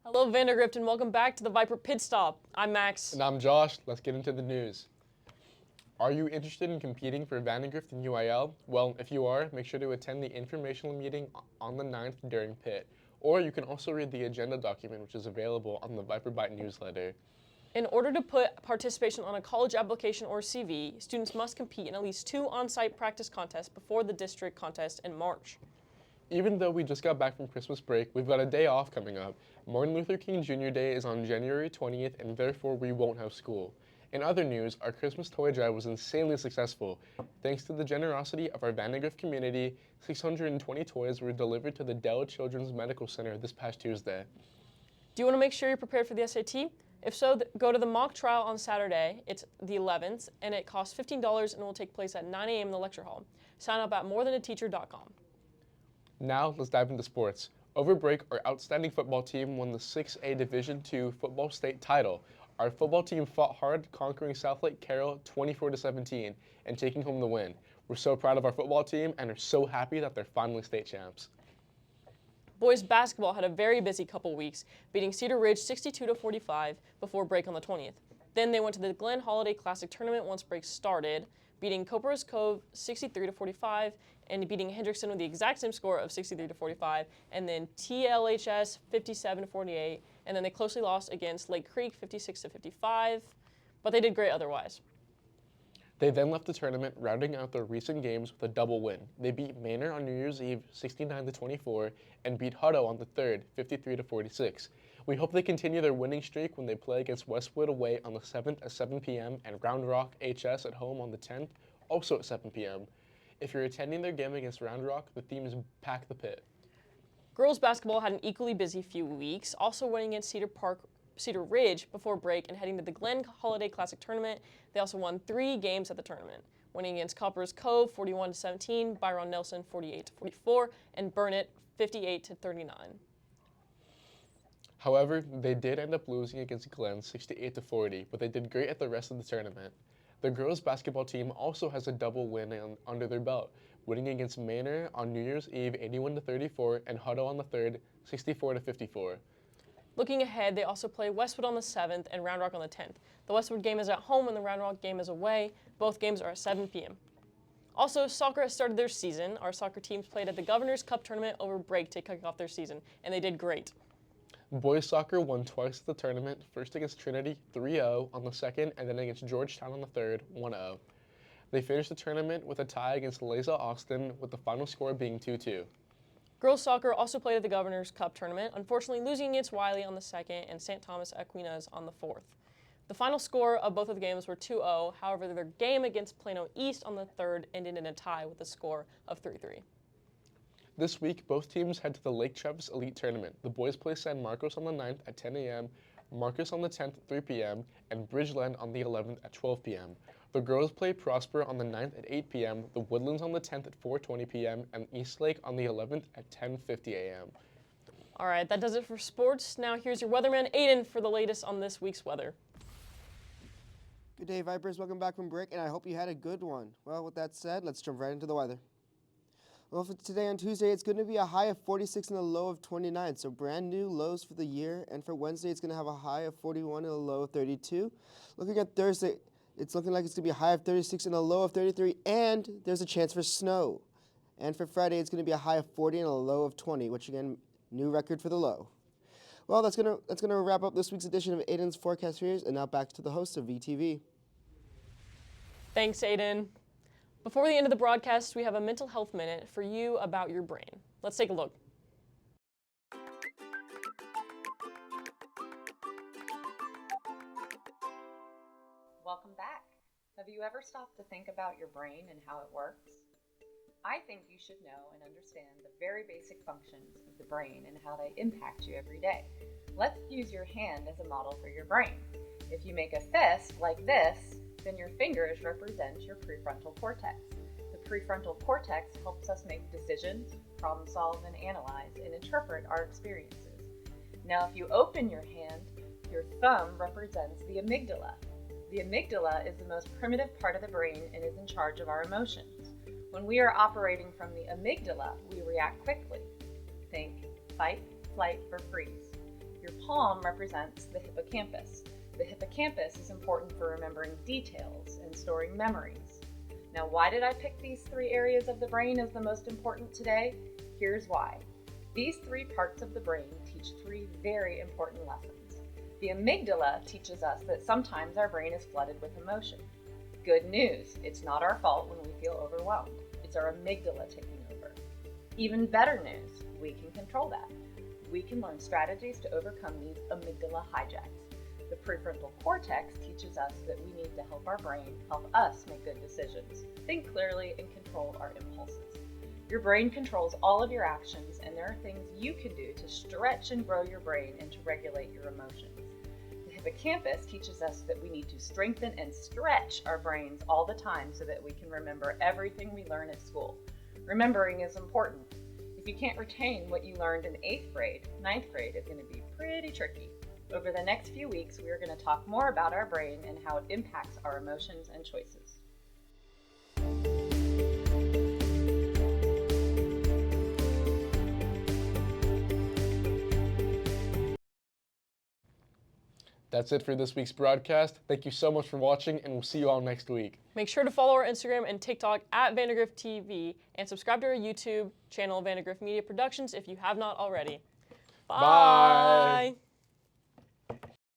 Hello, Vandegrift, and welcome back to the Viper Pit Stop. I'm Max. And I'm Josh. Let's get into the news. Are you interested in competing for Vandegrift and UIL? Well, if you are, make sure to attend the informational meeting on the 9th during pit. Or you can also read the agenda document, which is available on the Viper Byte newsletter. In order to put participation on a college application or CV, students must compete in at least 2 on-site practice contests before the district contest in March. Even though we just got back from Christmas break, we've got a day off coming up. Martin Luther King Jr. Day is on January 20th, and therefore we won't have school. In other news, our Christmas toy drive was insanely successful. Thanks to the generosity of our Vandegrift community, 620 toys were delivered to the Dell Children's Medical Center this past Tuesday. Do you want to make sure you're prepared for the SAT? If so, go to the mock trial on Saturday. It's the 11th, and it costs $15 and will take place at 9 a.m. in the lecture hall. Sign up at morethanateacher.com. Now, let's dive into sports. Over break, our outstanding football team won the 6A Division II football state title. Our football team fought hard, conquering Southlake Carroll 24-17 and taking home the win. We're so proud of our football team and are so happy that they're finally state champs. Boys basketball had a very busy couple weeks, beating Cedar Ridge 62-45 before break on the 20th. Then they went to the Glen Holiday Classic Tournament once break started, beating Copper's Cove 63-45 and beating Hendrickson with the exact same score of 63-45, and then TLHS 57-48, and then they closely lost against Lake Creek 56-55, but they did great otherwise. They then left the tournament, rounding out their recent games with a double win. They beat Manor on New Year's Eve 69-24 and beat Hutto on the 3rd 53-46. We hope they continue their winning streak when they play against Westwood away on the 7th at 7 p.m. and Round Rock HS at home on the 10th, also at 7 p.m. If you're attending their game against Round Rock, the theme is Pack the Pit. Girls basketball had an equally busy few weeks, also winning against Cedar Ridge before break and heading to the Glen Holiday Classic Tournament. They also won 3 games at the tournament, winning against Copper's Cove 41-17, Byron Nelson 48-44, and Burnett 58-39. However, they did end up losing against Glen 68-40, but they did great at the rest of the tournament. The girls basketball team also has a double win under their belt, winning against Manor on New Year's Eve 81-34 and Hutto on the 3rd 64-54. Looking ahead, they also play Westwood on the 7th and Round Rock on the 10th. The Westwood game is at home and the Round Rock game is away. Both games are at 7 p.m. Also, soccer has started their season. Our soccer teams played at the Governor's Cup tournament over break to kick off their season, and they did great. Boys soccer won twice at the tournament, first against Trinity 3-0 on the 2nd and then against Georgetown on the 3rd 1-0. They finished the tournament with a tie against Leza Austin, with the final score being 2-2. Girls soccer also played at the Governor's Cup tournament, unfortunately losing against Wiley on the 2nd and St. Thomas Aquinas on the 4th. The final score of both of the games were 2-0, however their game against Plano East on the 3rd ended in a tie with a score of 3-3. This week, both teams head to the Lake Travis Elite Tournament. The boys play San Marcos on the 9th at 10 a.m., Marcus on the 10th at 3 p.m., and Bridgeland on the 11th at 12 p.m. The girls play Prosper on the 9th at 8 p.m., the Woodlands on the 10th at 4:20 p.m., and Eastlake on the 11th at 10:50 a.m. All right, that does it for sports. Now here's your weatherman, Aiden, for the latest on this week's weather. Good day, Vipers. Welcome back from break, and I hope you had a good one. Well, with that said, let's jump right into the weather. Well, for today on Tuesday, it's going to be a high of 46 and a low of 29, so brand new lows for the year. And for Wednesday, it's going to have a high of 41 and a low of 32. Looking at Thursday, it's looking like it's going to be a high of 36 and a low of 33, and there's a chance for snow. And for Friday, it's going to be a high of 40 and a low of 20, which again, new record for the low. Well, that's gonna wrap up this week's edition of Aiden's Forecast Series, and now back to the host of VTV. Thanks, Aiden. Before the end of the broadcast, we have a mental health minute for you about your brain. Let's take a look. Welcome back. Have you ever stopped to think about your brain and how it works? I think you should know and understand the very basic functions of the brain and how they impact you every day. Let's use your hand as a model for your brain. If you make a fist like this, then your fingers represent your prefrontal cortex. The prefrontal cortex helps us make decisions, problem solve and analyze, and interpret our experiences. Now, if you open your hand, your thumb represents the amygdala. The amygdala is the most primitive part of the brain and is in charge of our emotions. When we are operating from the amygdala, we react quickly. Think fight, flight, or freeze. Your palm represents the hippocampus. The hippocampus is important for remembering details and storing memories. Now, why did I pick these three areas of the brain as the most important today? Here's why. These three parts of the brain teach three very important lessons. The amygdala teaches us that sometimes our brain is flooded with emotion. Good news, it's not our fault when we feel overwhelmed. It's our amygdala taking over. Even better news, we can control that. We can learn strategies to overcome these amygdala hijacks. The prefrontal cortex teaches us that we need to help our brain help us make good decisions, think clearly, and control our impulses. Your brain controls all of your actions, and there are things you can do to stretch and grow your brain and to regulate your emotions. The hippocampus teaches us that we need to strengthen and stretch our brains all the time so that we can remember everything we learn at school. Remembering is important. If you can't retain what you learned in 8th grade, 9th grade is going to be pretty tricky. Over the next few weeks, we are going to talk more about our brain and how it impacts our emotions and choices. That's it for this week's broadcast. Thank you so much for watching, and we'll see you all next week. Make sure to follow our Instagram and TikTok at Vandegrift TV and subscribe to our YouTube channel, Vandegrift Media Productions, if you have not already. Bye.